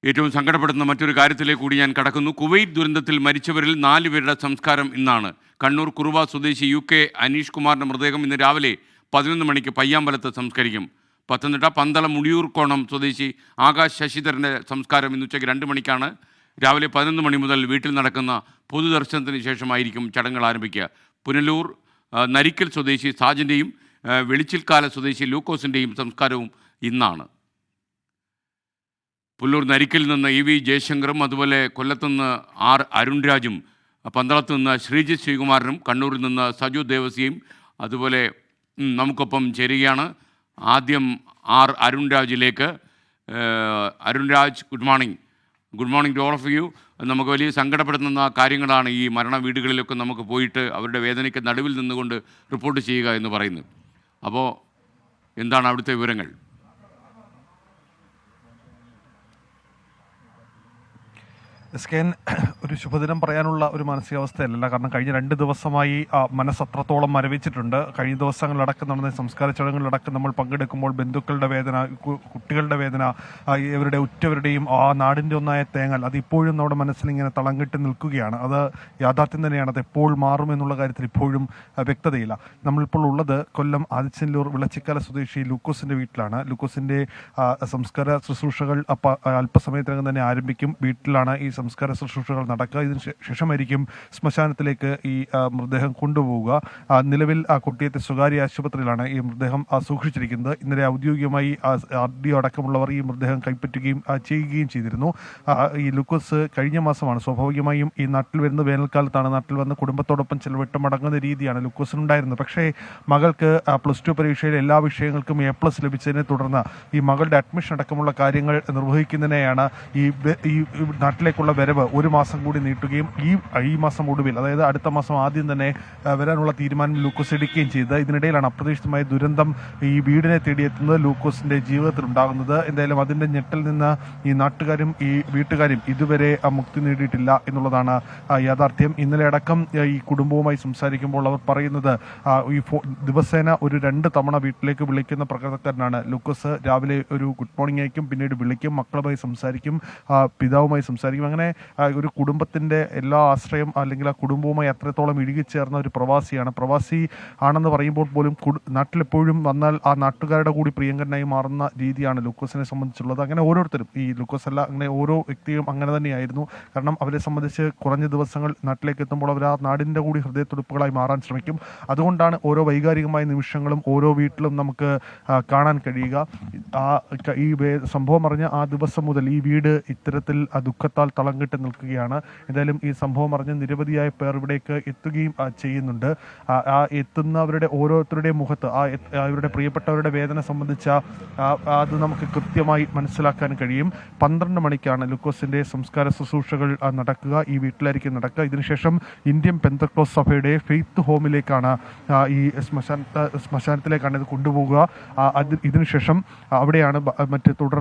ഏറ്റവും സങ്കടപ്പെടുന്ന മറ്റൊരു കാര്യത്തിലേക്ക് കൂടി ഞാൻ കടക്കുന്നു. കുവൈറ്റ് ദുരന്തത്തിൽ മരിച്ചവരിൽ 4 പേരുടെ സംസ്കാരം ഇന്നാണ്. കണ്ണൂർ കുറുവ സ്വദേശി UK അനീഷ് കുമാറിൻ്റെ മൃതദേഹം ഇന്ന് രാവിലെ 11 മണിക്ക് പയ്യാമ്പലത്ത് സംസ്കരിക്കും. പത്തനംതിട്ട പന്തളം മുടിയൂർക്കോണം സ്വദേശി ആകാശ് ശശിധരൻ്റെ സംസ്കാരം ഇന്ന് ഉച്ചയ്ക്ക് 2 മണിക്കാണ്. രാവിലെ 11 മണി മുതൽ വീട്ടിൽ നടക്കുന്ന പൊതുദർശനത്തിന് ശേഷമായിരിക്കും ചടങ്ങുകൾ ആരംഭിക്കുക. പുനലൂർ നരിക്കൽ സ്വദേശി സാജൻ്റെയും വെളിച്ചിൽക്കാല സ്വദേശി ലൂക്കോസിൻ്റെയും സംസ്കാരവും ഇന്നാണ്. പുല്ലൂർ നരിക്കിൽ നിന്ന് EV ജയശങ്കറും അതുപോലെ കൊല്ലത്തുനിന്ന് അരുൺരാജും പന്തളത്ത് നിന്ന് ശ്രീജിത്ത് ശ്രീകുമാരനും കണ്ണൂരിൽ നിന്ന് സജു ദേവസിയും അതുപോലെ നമുക്കൊപ്പം ചേരുകയാണ്. ആദ്യം അരുൺരാജിലേക്ക്. Arunraj, good morning to all of you. നമുക്ക് വലിയ സങ്കടപ്പെടുത്തുന്ന കാര്യങ്ങളാണ് ഈ മരണ വീടുകളിലൊക്കെ നമുക്ക് പോയിട്ട് അവരുടെ വേദനയ്ക്ക് നടുവിൽ നിന്നുകൊണ്ട് റിപ്പോർട്ട് ചെയ്യുക എന്ന് പറയുന്നത്. അപ്പോൾ എന്താണ് അവിടുത്തെ വിവരങ്ങൾ? SKN ഒരു ശുഭദിനം പറയാനുള്ള ഒരു മാനസികാവസ്ഥയല്ല. കാരണം കഴിഞ്ഞ 2 ദിവസമായി മനസ്സത്രത്തോളം മരവിച്ചിട്ടുണ്ട്. കഴിഞ്ഞ ദിവസങ്ങളിലടക്കം നടന്ന സംസ്കാര ചടങ്ങുകളിലടക്കം നമ്മൾ പങ്കെടുക്കുമ്പോൾ ബന്ധുക്കളുടെ വേദന, കുട്ടികളുടെ വേദന, ഇവരുടെ ഉറ്റവരുടെയും ആ നാടിൻ്റെ ഒന്നായ തേങ്ങൽ അതിപ്പോഴും നമ്മുടെ മനസ്സിലിങ്ങനെ തളം കെട്ടി നിൽക്കുകയാണ്. അത് യാഥാർത്ഥ്യം തന്നെയാണ്. അത് എപ്പോൾ മാറുമെന്നുള്ള കാര്യത്തിൽ ഇപ്പോഴും വ്യക്തതയില്ല. നമ്മളിപ്പോൾ ഉള്ളത് കൊല്ലം ആദിച്ചനല്ലൂർ വിളച്ചിക്കാല സ്വദേശി ലൂക്കോസിൻ്റെ വീട്ടിലാണ്. ലൂക്കോസിൻ്റെ സംസ്കാര ശുശ്രൂഷകൾ അല്പസമയത്തിനകം തന്നെ ആരംഭിക്കും. വീട്ടിലാണ് ഈ സംസ്കാര ശുശ്രൂഷകൾ നടക്കുക. ഇതിന് ശേഷമായിരിക്കും ശ്മശാനത്തിലേക്ക് ഈ മൃതദേഹം കൊണ്ടുപോവുക. നിലവിൽ കുട്ടിയത്തെ സ്വകാര്യ ആശുപത്രിയിലാണ് ഈ മൃതദേഹം സൂക്ഷിച്ചിരിക്കുന്നത്. ഇന്നലെ ഔദ്യോഗികമായി RDO അടക്കമുള്ളവർ ഈ മൃതദേഹം കൈപ്പറ്റുകയും ചെയ്യുകയും ചെയ്തിരുന്നു. ഈ ലൂക്കോസ് കഴിഞ്ഞ മാസമാണ് സ്വാഭാവികമായും ഈ നാട്ടിൽ വരുന്ന വേനൽക്കാലത്താണ് നാട്ടിൽ വന്ന് കുടുംബത്തോടൊപ്പം ചിലവിട്ട് മടങ്ങുന്ന രീതിയാണ് ലൂക്കോസിനുണ്ടായിരുന്നത്. പക്ഷേ മകൾക്ക് +2 പരീക്ഷയിൽ എല്ലാ വിഷയങ്ങൾക്കും A+ ലഭിച്ചതിനെ തുടർന്ന് ഈ മകളുടെ അഡ്മിഷൻ അടക്കമുള്ള കാര്യങ്ങൾ നിർവഹിക്കുന്നതിനെയാണ് ഈ നാട്ടിലേക്കുള്ള വരവ് 1 മാസം കൂടി നീട്ടുകയും ഈ മാസം ഒടുവിൽ, അതായത് അടുത്ത മാസം ആദ്യം തന്നെ വരാനുള്ള തീരുമാനം ലൂക്കോസ് എടുക്കുകയും ചെയ്തത്. ഇതിനിടയിലാണ് അപ്രതീക്ഷിതമായ ദുരന്തം ഈ വീടിനെ തേടിയെത്തുന്നത് ലൂക്കോസിന്റെ ജീവിതത്തിൽ ഉണ്ടാകുന്നത്. എന്തായാലും അതിന്റെ ഞെട്ടിൽ നിന്ന് ഈ നാട്ടുകാരും ഈ വീട്ടുകാരും ഇതുവരെ മുക്തി നേടിയിട്ടില്ല എന്നുള്ളതാണ് യാഥാർത്ഥ്യം. ഇന്നലെ അടക്കം ഈ കുടുംബവുമായി സംസാരിക്കുമ്പോൾ അവർ പറയുന്നത് ഈ ദിവസേന ഒരു 2 തവണ വീട്ടിലേക്ക് വിളിക്കുന്ന പ്രകൃതക്കാരനാണ് ലൂക്കോസ്. രാവിലെ ഒരു ഗുഡ് മോർണിംഗ് അയക്കും, പിന്നീട് വിളിക്കും, മക്കളുമായി സംസാരിക്കും, പിതാവുമായി സംസാരിക്കും. അങ്ങനെ ഒരു കുടുംബത്തിൻ്റെ എല്ലാ ആശ്രയം അല്ലെങ്കിൽ ആ കുടുംബവുമായി അത്രത്തോളം ഇഴുകിച്ചേർന്ന ഒരു പ്രവാസിയാണ്. പ്രവാസി ആണെന്ന് പറയുമ്പോൾ പോലും നാട്ടിലെപ്പോഴും വന്നാൽ ആ നാട്ടുകാരുടെ കൂടി പ്രിയങ്കരനായി മാറുന്ന രീതിയാണ് ലൂക്കോസിനെ സംബന്ധിച്ചുള്ളത്. അങ്ങനെ ഓരോരുത്തരും, ഈ ലൂക്കോസ് അല്ല, അങ്ങനെ ഓരോ വ്യക്തിയും അങ്ങനെ തന്നെയായിരുന്നു. കാരണം അവരെ സംബന്ധിച്ച് കുറഞ്ഞ ദിവസങ്ങൾ നാട്ടിലേക്ക് എത്തുമ്പോൾ അവർ ആ നാടിൻ്റെ കൂടി ഹൃദയത്തുടിപ്പുകളായി മാറാൻ ശ്രമിക്കും. അതുകൊണ്ടാണ് ഓരോ വൈകാരികമായ നിമിഷങ്ങളും ഓരോ വീട്ടിലും നമുക്ക് കാണാൻ കഴിയുക. ഈ സംഭവം അറിഞ്ഞ ആ ദിവസം മുതൽ ഈ വീട് ഇത്തരത്തിൽ ദുഃഖത്താൽ തളം കെട്ടി നിൽക്കുകയാണ്. എന്തായാലും ഈ സംഭവം അറിഞ്ഞ് നിരവധിയായ പേർ ഇവിടേക്ക് എത്തുകയും ചെയ്യുന്നുണ്ട്. എത്തുന്നവരുടെ ഓരോരുത്തരുടെയും മുഖത്ത് അവരുടെ പ്രിയപ്പെട്ടവരുടെ വേദന സംബന്ധിച്ച അത് നമുക്ക് കൃത്യമായി മനസ്സിലാക്കാൻ കഴിയും. 12 മണിക്കാണ് ലൂക്കോസിൻ്റെ സംസ്കാര ശുശ്രൂഷകൾ നടക്കുക. ഈ വീട്ടിലായിരിക്കും നടക്കുക. ഇതിനുശേഷം ഇന്ത്യൻ പെന്തക്കോസ്ത് സഭയുടെ ഫെയ്ത്ത് ഹോമിലേക്കാണ് ഈ ശ്മശാനത്തിലേക്കാണ് ഇത് കൊണ്ടുപോകുക. ഇതിനുശേഷം അവിടെയാണ് മറ്റ് തുടർ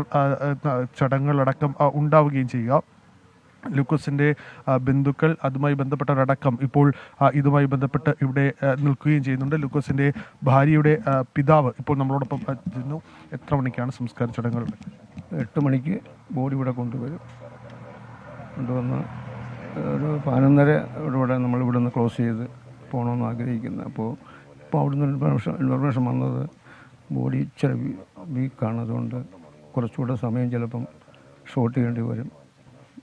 ചടങ്ങുകളടക്കം ഉണ്ടാവുകയും ചെയ്യുക. ലൂക്കോസിൻ്റെ ബന്ധുക്കൾ, അതുമായി ബന്ധപ്പെട്ടവരടക്കം ഇപ്പോൾ ഇതുമായി ബന്ധപ്പെട്ട് ഇവിടെ നിൽക്കുകയും ചെയ്യുന്നുണ്ട്. ലൂക്കോസിൻ്റെ ഭാര്യയുടെ പിതാവ് ഇപ്പോൾ നമ്മളോടൊപ്പം ഇരുന്നു. എത്ര മണിക്കാണ് സംസ്കാര ചടങ്ങുകൾ? 8 മണിക്ക് ബോഡി ഇവിടെ കൊണ്ടുവന്ന് ഒരു 11:30 ഇവിടെ നമ്മളിവിടെ ക്ലോസ് ചെയ്ത് പോകണമെന്ന് ആഗ്രഹിക്കുന്നത്. അപ്പോൾ അവിടുന്ന് ഇൻഫർമേഷൻ വന്നത് ബോഡി ഇച്ചിരി വീക്കാണ്, അതുകൊണ്ട് കുറച്ചുകൂടെ സമയം ചിലപ്പം ഷോർട്ട് ചെയ്യേണ്ടി വരും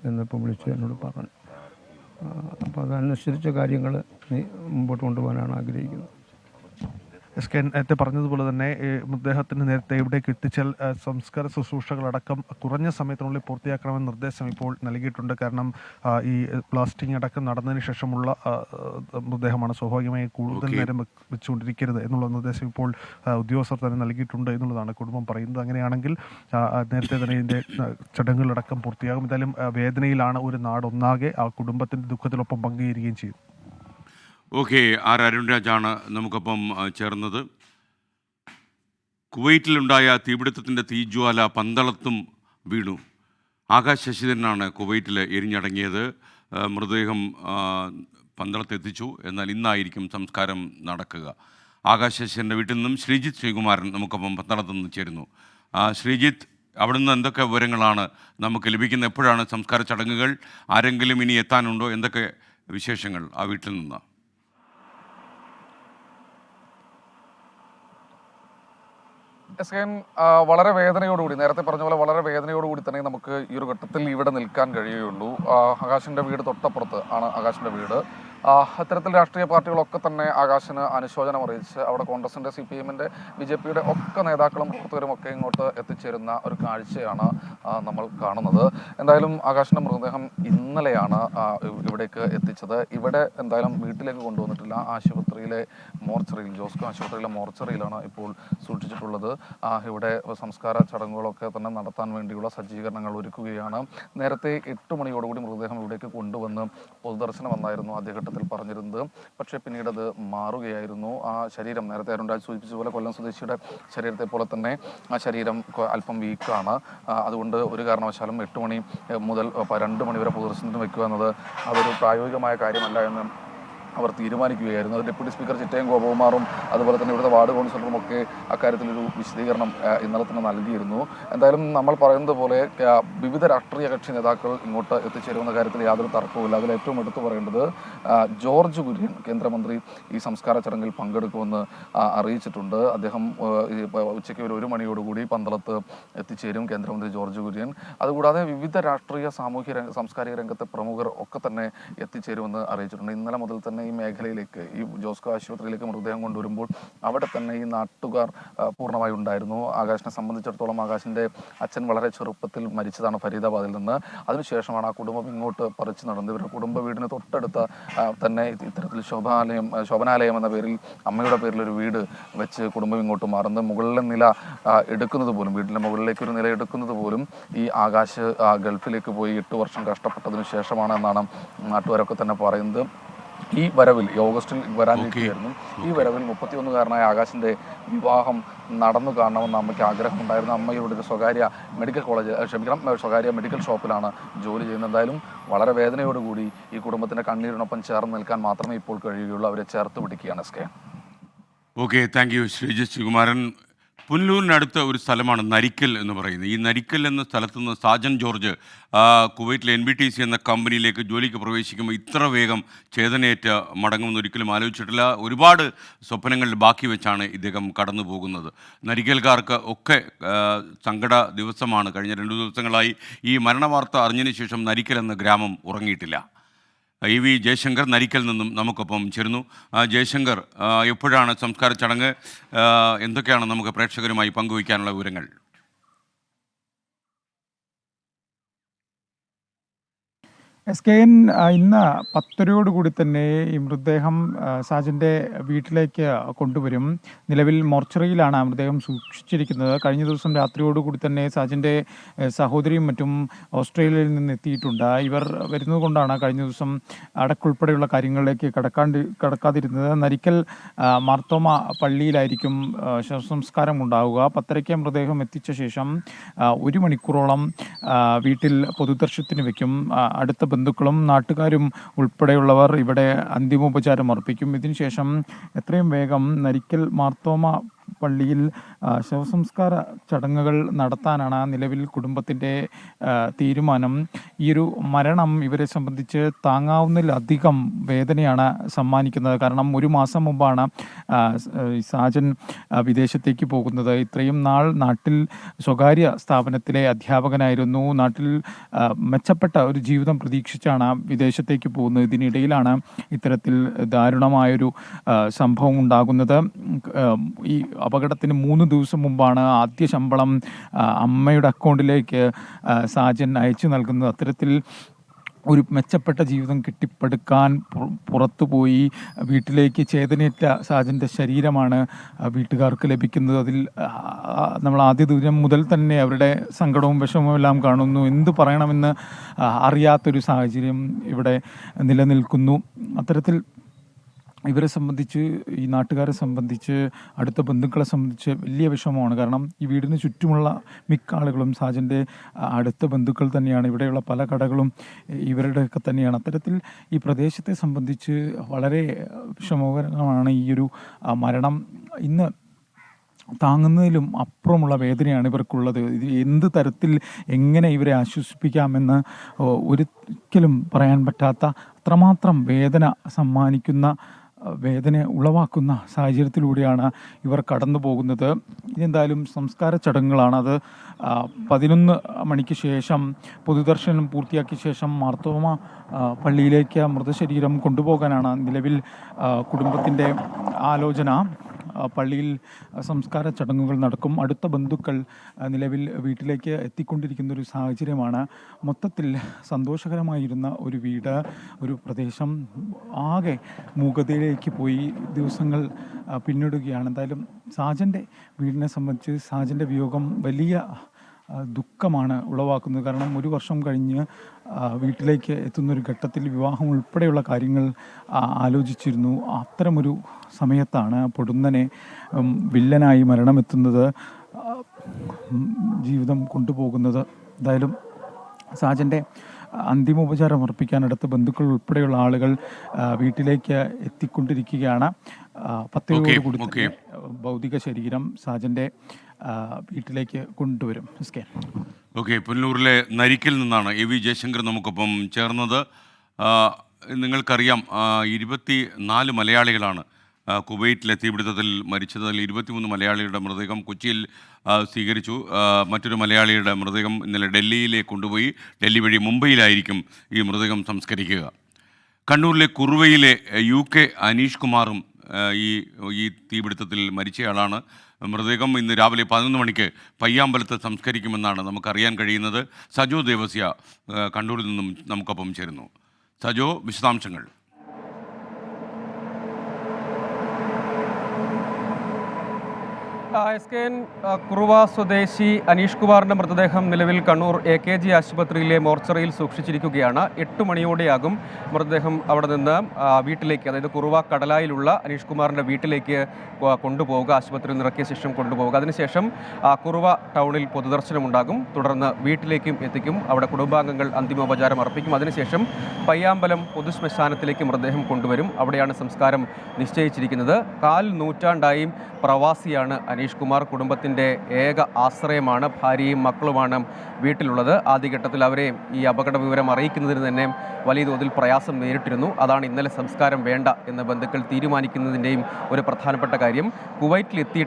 എന്നിപ്പോൾ വിളിച്ച് എന്നോട് പറഞ്ഞു. അപ്പോൾ അതനുസരിച്ച കാര്യങ്ങൾ മുമ്പോട്ട് കൊണ്ടുപോകാനാണ് ആഗ്രഹിക്കുന്നത്. SKN നേരത്തെ പറഞ്ഞതുപോലെ തന്നെ മൃതദേഹത്തിന് നേരത്തെ ഇവിടേക്ക് എത്തിച്ചാൽ സംസ്കാര ശുശ്രൂഷകളടക്കം കുറഞ്ഞ സമയത്തിനുള്ളിൽ പൂർത്തിയാക്കണമെന്ന നിർദ്ദേശം ഇപ്പോൾ നൽകിയിട്ടുണ്ട്. കാരണം ഈ പ്ലാസ്റ്റിംഗ് അടക്കം നടന്നതിന് ശേഷമുള്ള മൃതദേഹമാണ്. സ്വാഭാവികമായി കൂടുതൽ നേരം വെച്ചുകൊണ്ടിരിക്കരുത് എന്നുള്ള നിർദ്ദേശം ഇപ്പോൾ ഉദ്യോഗസ്ഥർ തന്നെ നൽകിയിട്ടുണ്ട് എന്നുള്ളതാണ് കുടുംബം പറയുന്നത്. അങ്ങനെയാണെങ്കിൽ നേരത്തെ തന്നെ ഇതിൻ്റെ ചടങ്ങുകളടക്കം പൂർത്തിയാകും. എന്തായാലും വേദനയിലാണ് ഒരു നാടൊന്നാകെ. ആ കുടുംബത്തിൻ്റെ ദുഃഖത്തിലൊപ്പം പങ്കുചേരുകയും ചെയ്യും. ഓക്കെ, അരുൺരാജാണ് നമുക്കൊപ്പം ചേർന്നത്. കുവൈറ്റിലുണ്ടായ തീപിടുത്തത്തിൻ്റെ തീജ്വാല പന്തളത്തും വീണു. ആകാശ് ശശിധരനാണ് കുവൈറ്റിൽ എരിഞ്ഞടങ്ങിയത്. മൃതദേഹം പന്തളത്തെത്തിച്ചു. എന്നാൽ ഇന്നായിരിക്കും സംസ്കാരം നടക്കുക. ആകാശ് ശശിധരൻ്റെ വീട്ടിൽ നിന്നും ശ്രീജിത്ത് ശ്രീകുമാരൻ നമുക്കൊപ്പം പന്തളത്ത് നിന്ന് ചേരുന്നു. ശ്രീജിത്ത്, അവിടുന്ന് എന്തൊക്കെ വിവരങ്ങളാണ് നമുക്ക് ലഭിക്കുന്നത്? എപ്പോഴാണ് സംസ്കാര ചടങ്ങുകൾ? ആരെങ്കിലും ഇനി എത്താനുണ്ടോ? എന്തൊക്കെ വിശേഷങ്ങൾ ആ വീട്ടിൽ നിന്ന്? എസ്കെൻ വളരെ വേദനയോടുകൂടി, നേരത്തെ പറഞ്ഞ പോലെ വളരെ വേദനയോടുകൂടി തന്നെ നമുക്ക് ഈ ഒരു ഘട്ടത്തിൽ ഇവിടെ നിൽക്കാൻ കഴിയുകയുള്ളൂ. ആകാശിൻ്റെ വീട് തൊട്ടപ്പുറത്ത് ആണ് ആകാശിൻ്റെ വീട്. അത്തരത്തിൽ രാഷ്ട്രീയ പാർട്ടികളൊക്കെ തന്നെ ആകാശിന് അനുശോചനം അറിയിച്ച് അവിടെ കോൺഗ്രസിൻ്റെ, CPM-ൻ്റെ, BJP-യുടെ ഒക്കെ നേതാക്കളും പ്രവർത്തകരും ഒക്കെ ഇങ്ങോട്ട് എത്തിച്ചേരുന്ന ഒരു കാഴ്ചയാണ് നമ്മൾ കാണുന്നത്. എന്തായാലും ആകാശിൻ്റെ മൃതദേഹം ഇന്നലെയാണ് ഇവിടേക്ക് എത്തിച്ചത്. ഇവിടെ എന്തായാലും വീട്ടിലേക്ക് കൊണ്ടുവന്നിട്ടില്ല. ആശുപത്രിയിലെ മോർച്ചറിയിൽ, ജോസ്കോ ആശുപത്രിയിലെ മോർച്ചറിയിലാണ് ഇപ്പോൾ സൂക്ഷിച്ചിട്ടുള്ളത്. ഇവിടെ സംസ്കാര ചടങ്ങുകളൊക്കെ തന്നെ നടത്താൻ വേണ്ടിയുള്ള സജ്ജീകരണങ്ങൾ ഒരുക്കുകയാണ്. നേരത്തെ 8 മണിയോടുകൂടി മൃതദേഹം ഇവിടേക്ക് കൊണ്ടുവന്ന് പൊതുദർശനം വന്നായിരുന്നു ആദ്യഘട്ടത്തിൽ പറഞ്ഞിരുന്നത്. പക്ഷേ പിന്നീട് അത് മാറുകയായിരുന്നു. ആ ശരീരം, നേരത്തെ അരുൺരാജ് സൂചിപ്പിച്ച പോലെ കൊല്ലം സ്വദേശിയുടെ ശരീരത്തെ പോലെ തന്നെ ആ ശരീരം അല്പം വീക്കാണ്. അതുകൊണ്ട് ഒരു കാരണവശാലും 8 മണി മുതൽ 2 മണി വരെ പൊതുദർശനത്തിന് വെക്കുക എന്നത് അതൊരു പ്രായോഗികമായ കാര്യമല്ല എന്ന് അവർ തീരുമാനിക്കുകയായിരുന്നു. ഡെപ്യൂട്ടി സ്പീക്കർ ചിറ്റയം ഗോപകുമാറും അതുപോലെ തന്നെ ഇവിടുത്തെ വാർഡ് കൗൺസിലറും ഒക്കെ അക്കാര്യത്തിലൊരു വിശദീകരണം ഇന്നലെ തന്നെ നൽകിയിരുന്നു. എന്തായാലും നമ്മൾ പറയുന്നത് പോലെ വിവിധ രാഷ്ട്രീയ കക്ഷി നേതാക്കൾ ഇങ്ങോട്ട് എത്തിച്ചേരുന്ന കാര്യത്തിൽ യാതൊരു തർക്കവുമില്ല. അതിൽ ഏറ്റവും എടുത്തു പറയേണ്ടത് ജോർജ് കുര്യൻ, കേന്ദ്രമന്ത്രി, ഈ സംസ്കാര ചടങ്ങിൽ പങ്കെടുക്കുമെന്ന് അറിയിച്ചിട്ടുണ്ട്. അദ്ദേഹം ഉച്ചയ്ക്ക് ഒരു മണിയോടുകൂടി പന്തളത്ത് എത്തിച്ചേരും, കേന്ദ്രമന്ത്രി ജോർജ് കുര്യൻ. അതുകൂടാതെ വിവിധ രാഷ്ട്രീയ, സാമൂഹ്യ, സാംസ്കാരിക രംഗത്തെ പ്രമുഖർ ഒക്കെ തന്നെ എത്തിച്ചേരുമെന്ന് അറിയിച്ചിട്ടുണ്ട്. ഇന്നലെ മുതൽ തന്നെ ഈ മേഖലയിലേക്ക്, ഈ ജോസ്കോ ആശുപത്രിയിലേക്ക് മൃതദേഹം കൊണ്ടുവരുമ്പോൾ അവിടെ തന്നെ ഈ നാട്ടുകാർ പൂർണ്ണമായി ഉണ്ടായിരുന്നു. ആകാശിനെ സംബന്ധിച്ചിടത്തോളം ആകാശിൻ്റെ അച്ഛൻ വളരെ ചെറുപ്പത്തിൽ മരിച്ചതാണ് ഫരീദാബാദിൽ നിന്ന്. അതിനുശേഷമാണ് ആ കുടുംബം ഇങ്ങോട്ട് പറിച്ചു നടന്നത്. ഇവരുടെ കുടുംബ വീടിന് തൊട്ടടുത്ത തന്നെ ഇത്തരത്തിൽ ശോഭനാലയം എന്ന പേരിൽ, അമ്മയുടെ പേരിൽ ഒരു വീട് വെച്ച് കുടുംബം ഇങ്ങോട്ട് മാറുന്നത്. മുകളിലെ നില എടുക്കുന്നത് പോലും, വീട്ടിലെ മുകളിലേക്ക് ഒരു നില എടുക്കുന്നത് പോലും ഈ ആകാശ് ഗൾഫിലേക്ക് പോയി 8 വർഷം കഷ്ടപ്പെട്ടതിന് ശേഷമാണ് എന്നാണ് നാട്ടുകാരൊക്കെ തന്നെ പറയുന്നത്. ഈ വരവിൽ, ഈ ഓഗസ്റ്റിൽ വരാനിരിക്കുകയായിരുന്നു, ഈ വരവിൽ 31-കാരനായ ആകാശിൻ്റെ വിവാഹം നടന്നു കാണണമെന്ന് അമ്മയ്ക്ക് ആഗ്രഹമുണ്ടായിരുന്നു. അമ്മയുടെ ഒരു സ്വകാര്യ മെഡിക്കൽ ഷോപ്പിലാണ് ജോലി ചെയ്യുന്നത്. എന്തായാലും വളരെ വേദനയോടുകൂടി ഈ കുടുംബത്തിൻ്റെ കണ്ണീരിനൊപ്പം ചേർന്ന് നിൽക്കാൻ മാത്രമേ ഇപ്പോൾ കഴിയുകയുള്ളൂ. അവരെ ചേർത്ത് പിടിക്കുകയാണ് SK. Okay, thank you Sreejith Sreekumaran. പുനലൂരിനടുത്ത ഒരു സ്ഥലമാണ് നരിക്കൽ എന്ന് പറയുന്നത്. ഈ നരിക്കൽ എന്ന സ്ഥലത്ത് നിന്ന് സാജൻ ജോർജ് കുവൈറ്റിലെ NBTC എന്ന കമ്പനിയിലേക്ക് ജോലിക്ക് പ്രവേശിക്കുമ്പോൾ ഇത്ര വേഗം ചേതനയേറ്റ് മടങ്ങുമെന്ന് ഒരിക്കലും ആലോചിച്ചിട്ടില്ല. ഒരുപാട് സ്വപ്നങ്ങളിൽ ബാക്കി വെച്ചാണ് ഇദ്ദേഹം കടന്നു പോകുന്നത്. നരിക്കൽക്കാർക്ക് ഒക്കെ സങ്കട ദിവസമാണ്. കഴിഞ്ഞ 2 ദിവസങ്ങളായി ഈ മരണവാർത്ത അറിഞ്ഞതിന് ശേഷം നരിക്കൽ എന്ന ഗ്രാമം ഉറങ്ങിയിട്ടില്ല. EV ജയശങ്കർ നരിക്കൽ നിന്നും നമുക്കൊപ്പം ചേരുന്നു. ജയശങ്കർ, എപ്പോഴാണ് സംസ്കാര ചടങ്ങ്? എന്തൊക്കെയാണ് നമുക്ക് പ്രേക്ഷകരുമായി പങ്കുവയ്ക്കാനുള്ള വിവരങ്ങൾ? SKN ഇന്ന് 10:30 തന്നെ ഈ മൃതദേഹം സാജൻ്റെ വീട്ടിലേക്ക് കൊണ്ടുവരും. നിലവിൽ മോർച്ചറിയിലാണ് ആ മൃതദേഹം സൂക്ഷിച്ചിരിക്കുന്നത്. കഴിഞ്ഞ ദിവസം രാത്രിയോടുകൂടി തന്നെ സാജൻ്റെ സഹോദരിയും മറ്റും ഓസ്ട്രേലിയയിൽ നിന്ന് എത്തിയിട്ടുണ്ട്. ഇവർ വരുന്നത് കൊണ്ടാണ് കഴിഞ്ഞ ദിവസം അടക്കുൾപ്പെടെയുള്ള കാര്യങ്ങളിലേക്ക് കടക്കാതിരുന്നത്. നരിക്കൽ മാർത്തോമ പള്ളിയിലായിരിക്കും ശവസംസ്കാരം ഉണ്ടാവുക. 10:30 മൃതദേഹം എത്തിച്ച ശേഷം 1 മണിക്കൂറോളം വീട്ടിൽ പൊതുദർശനത്തിന് വയ്ക്കും. അടുത്ത ബന്ധുക്കളും നാട്ടുകാരും ഉൾപ്പെടെയുള്ളവർ ഇവിടെ അന്തിമോപചാരം അർപ്പിക്കും. ഇതിനുശേഷം എത്രയും വേഗം നരിക്കൽ മാർത്തോമ പള്ളിയിൽ ശവസംസ്കാര ചടങ്ങുകൾ നടത്താനാണ് നിലവിൽ കുടുംബത്തിൻ്റെ തീരുമാനം. ഈ ഒരു മരണം ഇവരെ സംബന്ധിച്ച് താങ്ങാവുന്നതിലധികം വേദനയാണ് സമ്മാനിക്കുന്നത്. കാരണം 1 മാസം മുമ്പാണ് സാജൻ വിദേശത്തേക്ക് പോകുന്നത്. ഇത്രയും നാൾ നാട്ടിൽ സ്വകാര്യ സ്ഥാപനത്തിലെ അധ്യാപകനായിരുന്നു. നാട്ടിൽ മെച്ചപ്പെട്ട ഒരു ജീവിതം പ്രതീക്ഷിച്ചാണ് വിദേശത്തേക്ക് പോകുന്നത്. ഇതിനിടയിലാണ് ഇത്തരത്തിൽ ദാരുണമായൊരു സംഭവം ഉണ്ടാകുന്നത്. ഈ അപകടത്തിന് 3 ദിവസം മുമ്പാണ് ആദ്യ ശമ്പളം അമ്മയുടെ അക്കൗണ്ടിലേക്ക് സാജൻ അയച്ചു നൽകുന്നത്. അത്തരത്തിൽ ഒരു മെച്ചപ്പെട്ട ജീവിതം കെട്ടിപ്പടുക്കാൻ പുറത്തുപോയി വീട്ടിലേക്ക് ചേതനേറ്റ സാജൻ്റെ ശരീരമാണ് വീട്ടുകാർക്ക് ലഭിക്കുന്നത്. അതിൽ നമ്മൾ ആദ്യ ദിവസം മുതൽ തന്നെ അവരുടെ സങ്കടവും വിഷമവും എല്ലാം കാണുന്നു. എന്തു പറയണമെന്ന് അറിയാത്തൊരു സാഹചര്യം ഇവിടെ നിലനിൽക്കുന്നു. അത്തരത്തിൽ ഇവരെ സംബന്ധിച്ച്, ഈ നാട്ടുകാരെ സംബന്ധിച്ച്, അടുത്ത ബന്ധുക്കളെ സംബന്ധിച്ച് വലിയ വിഷമമാണ്. കാരണം ഈ വീടിന് ചുറ്റുമുള്ള മിക്ക ആളുകളും സാജൻ്റെ അടുത്ത ബന്ധുക്കൾ തന്നെയാണ്. ഇവിടെയുള്ള പല കടകളും ഇവരുടെയൊക്കെ തന്നെയാണ്. അത്തരത്തിൽ ഈ പ്രദേശത്തെ സംബന്ധിച്ച് വളരെ വിഷമകരമാണ് ഈ ഒരു മരണം. ഇന്ന് താങ്ങുന്നതിലും അപ്പുറമുള്ള വേദനയാണ് ഇവർക്കുള്ളത്. ഇത് എന്ത് തരത്തിൽ എങ്ങനെ ഇവരെ ആശ്വസിപ്പിക്കാമെന്ന് ഒരിക്കലും പറയാൻ പറ്റാത്ത അത്രമാത്രം വേദന സമ്മാനിക്കുന്ന, വേദന ഉളവാക്കുന്ന സാഹചര്യത്തിലൂടെയാണ് ഇവർ കടന്നു പോകുന്നത്. ഇതെന്തായാലും സംസ്കാര ചടങ്ങുകളാണ്. അത് 11 മണിക്ക് ശേഷം പൊതുദർശനം പൂർത്തിയാക്കിയ ശേഷം മാർത്തോമ പള്ളിയിലേക്ക് മൃതശരീരം കൊണ്ടുപോകാനാണ് നിലവിൽ കുടുംബത്തിൻ്റെ ആലോചന. പള്ളിയിൽ സംസ്കാര ചടങ്ങുകൾ നടക്കും. അടുത്ത ബന്ധുക്കൾ നിലവിൽ വീട്ടിലേക്ക് എത്തിക്കൊണ്ടിരിക്കുന്ന ഒരു സാഹചര്യമാണ്. മൊത്തത്തിൽ സന്തോഷകരമായിരുന്ന ഒരു വീട്, ഒരു പ്രദേശം ആകെ മൂകതയിലേക്ക് പോയി. ദിവസങ്ങൾ പിന്നിടുകയാണ്. എന്തായാലും സാജൻ്റെ വീടിനെ സംബന്ധിച്ച് സാജൻ്റെ വിയോഗം വലിയ ദുഃഖമാണ് ഉളവാക്കുന്നത്. കാരണം 1 വർഷം കഴിഞ്ഞ് വീട്ടിലേക്ക് എത്തുന്നൊരു ഘട്ടത്തിൽ വിവാഹം ഉൾപ്പെടെയുള്ള കാര്യങ്ങൾ ആലോചിച്ചിരുന്നു. അത്തരമൊരു സമയത്താണ് പൊടുന്നനെ വില്ലനായി മരണമെത്തുന്നത്, ജീവിതം കൊണ്ടുപോകുന്നത്. എന്തായാലും സാജൻ്റെ അന്തിമോപചാരം അർപ്പിക്കാൻ അടുത്ത ബന്ധുക്കൾ ഉൾപ്പെടെയുള്ള ആളുകൾ വീട്ടിലേക്ക് എത്തിക്കൊണ്ടിരിക്കുകയാണ്. 10 കൂടി ഭൗതിക ശരീരം സാജൻ്റെ വീട്ടിലേക്ക് കൊണ്ടുവരും. ഓക്കെ, പുനലൂരിലെ നരിക്കിൽ നിന്നാണ് എ വി ജയശങ്കർ നമുക്കൊപ്പം ചേർന്നത്. നിങ്ങൾക്കറിയാം, 24 മലയാളികളാണ് കുവൈറ്റിലെ തീപിടുത്തത്തിൽ മരിച്ചത്. അതിൽ 23 മലയാളികളുടെ മൃതദേഹം കൊച്ചിയിൽ സ്വീകരിച്ചു. മറ്റൊരു മലയാളിയുടെ മൃതദേഹം ഇന്നലെ ഡൽഹിയിലേക്ക് കൊണ്ടുപോയി. ഡൽഹി വഴി മുംബൈയിലായിരിക്കും ഈ മൃതദേഹം സംസ്കരിക്കുക. കണ്ണൂരിലെ കുറുവയിലെ UK അനീഷ് കുമാറും ഈ തീപിടുത്തത്തിൽ മരിച്ചയാളാണ്. മൃതദേഹം ഇന്ന് രാവിലെ 11 മണിക്ക് പയ്യാമ്പലത്ത് സംസ്കരിക്കുമെന്നാണ് നമുക്കറിയാൻ കഴിയുന്നത്. സജോ ദേവസ്യ കണ്ണൂരിൽ നിന്നും നമുക്കൊപ്പം ചേരുന്നു. സജോ, വിശദാംശങ്ങൾ. SKN കുറുവ സ്വദേശി അനീഷ് കുമാറിൻ്റെ മൃതദേഹം നിലവിൽ കണ്ണൂർ AKG ആശുപത്രിയിലെ മോർച്ചറിയിൽ സൂക്ഷിച്ചിരിക്കുകയാണ്. 8 മണിയോടെയാകും മൃതദേഹം അവിടെ നിന്ന് വീട്ടിലേക്ക്, അതായത് കുറുവ കടലായിലുള്ള അനീഷ് കുമാറിൻ്റെ വീട്ടിലേക്ക് കൊണ്ടുപോവുക, ആശുപത്രിയിൽ നിറക്കിയ ശേഷം കൊണ്ടുപോവുക. അതിനുശേഷം കുറുവ ടൗണിൽ പൊതുദർശനമുണ്ടാകും. തുടർന്ന് വീട്ടിലേക്കും എത്തിക്കും. അവിടെ കുടുംബാംഗങ്ങൾ അന്തിമോപചാരം അർപ്പിക്കും. അതിനുശേഷം പയ്യാമ്പലം പൊതുശ്മശാനത്തിലേക്ക് മൃതദേഹം കൊണ്ടുവരും. അവിടെയാണ് സംസ്കാരം നിശ്ചയിച്ചിരിക്കുന്നത്. 4 നൂറ്റാണ്ടായും പ്രവാസിയാണ് അനീഷ് കുമാർ. കുടുംബത്തിൻ്റെ ഏക ആശ്രയമാണ്. ഭാര്യയും മക്കളുമാണ് വീട്ടിലുള്ളത്. ആദ്യഘട്ടത്തിൽ അവരെ ഈ അപകട വിവരം അറിയിക്കുന്നതിന് തന്നെ വലിയ തോതിൽ പ്രയാസം നേരിട്ടിരുന്നു. അതാണ് ഇന്നലെ സംസ്കാരം വേണ്ട എന്ന് ബന്ധുക്കൾ തീരുമാനിക്കുന്നതിൻ്റെയും ഒരു പ്രധാനപ്പെട്ട കാര്യം.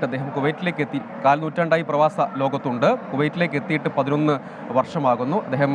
അദ്ദേഹം കുവൈറ്റിലേക്ക് എത്തി. 4 നൂറ്റാണ്ടായി പ്രവാസ ലോകത്തുണ്ട്. കുവൈറ്റിലേക്ക് എത്തിയിട്ട് 11 വർഷമാകുന്നു. അദ്ദേഹം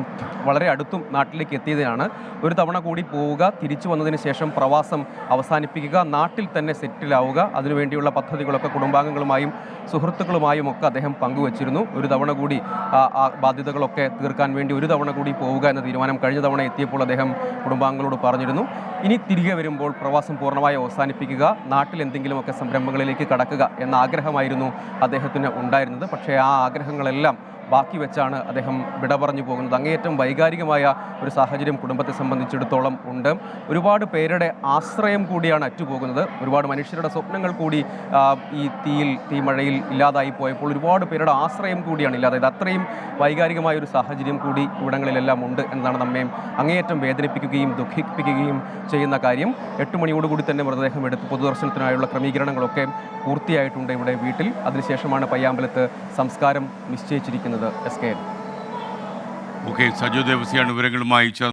വളരെ അടുത്തും നാട്ടിലേക്ക് എത്തിയതിനാണ്. ഒരു തവണ കൂടി പോവുക, തിരിച്ചു വന്നതിന് ശേഷം പ്രവാസം അവസാനിപ്പിക്കുക, നാട്ടിൽ തന്നെ സെറ്റിലാവുക, അതിനുവേണ്ടിയുള്ള പദ്ധതികളൊക്കെ കുടുംബാംഗങ്ങളുമായും സുഹൃത്തുക്കളുമായും ഒക്കെ അദ്ദേഹം പങ്കുവച്ചിരുന്നു. ഒരു തവണ കൂടി ആ ബാധ്യതകളൊക്കെ തീർക്കാൻ വേണ്ടി ഒരു തവണ കൂടി പോവുക എന്ന തീരുമാനം കഴിഞ്ഞ തവണ എത്തിയപ്പോൾ അദ്ദേഹം കുടുംബാംഗങ്ങളോട് പറഞ്ഞിരുന്നു. ഇനി തിരികെ വരുമ്പോൾ പ്രവാസം പൂർണ്ണമായി അവസാനിപ്പിക്കുക, നാട്ടിൽ എന്തെങ്കിലുമൊക്കെ സംരംഭങ്ങളിലേക്ക് കടക്കുക എന്ന ആഗ്രഹമായിരുന്നു അദ്ദേഹത്തിന് ഉണ്ടായിരുന്നത്. പക്ഷേ ആ ആഗ്രഹങ്ങളെല്ലാം ബാക്കി വെച്ചാണ് അദ്ദേഹം വിട പറഞ്ഞു പോകുന്നത്. അങ്ങേയറ്റം വൈകാരികമായ ഒരു സാഹചര്യം കുടുംബത്തെ സംബന്ധിച്ചിടത്തോളം ഉണ്ട്. ഒരുപാട് പേരുടെ ആശ്രയം കൂടിയാണ് അറ്റുപോകുന്നത്. ഒരുപാട് മനുഷ്യരുടെ സ്വപ്നങ്ങൾ കൂടി ഈ തീമഴയിൽ ഇല്ലാതായി പോയപ്പോൾ ഒരുപാട് പേരുടെ ആശ്രയം കൂടിയാണ് ഇല്ലാതായത്. അത്രയും വൈകാരികമായ ഒരു സാഹചര്യം കൂടി ഇവിടങ്ങളിലെല്ലാം ഉണ്ട് എന്നതാണ് നമ്മെ അങ്ങേയറ്റം വേദനിപ്പിക്കുകയും ദുഃഖിപ്പിക്കുകയും ചെയ്യുന്ന കാര്യം. 8 മണിയോടുകൂടി തന്നെ മൃതദേഹം എടുത്ത് പൊതുദർശനത്തിനായുള്ള ക്രമീകരണങ്ങളൊക്കെ പൂർത്തിയായിട്ടുണ്ട് ഇവിടെ വീട്ടിൽ. അതിനുശേഷമാണ് പയ്യാമ്പലത്ത് സംസ്കാരം നിശ്ചയിച്ചിരിക്കുന്നത്. SKN. ഓക്കെ, സജോ ദേവസ്യാണ് വിവരങ്ങളുമായി ചേർന്നത്.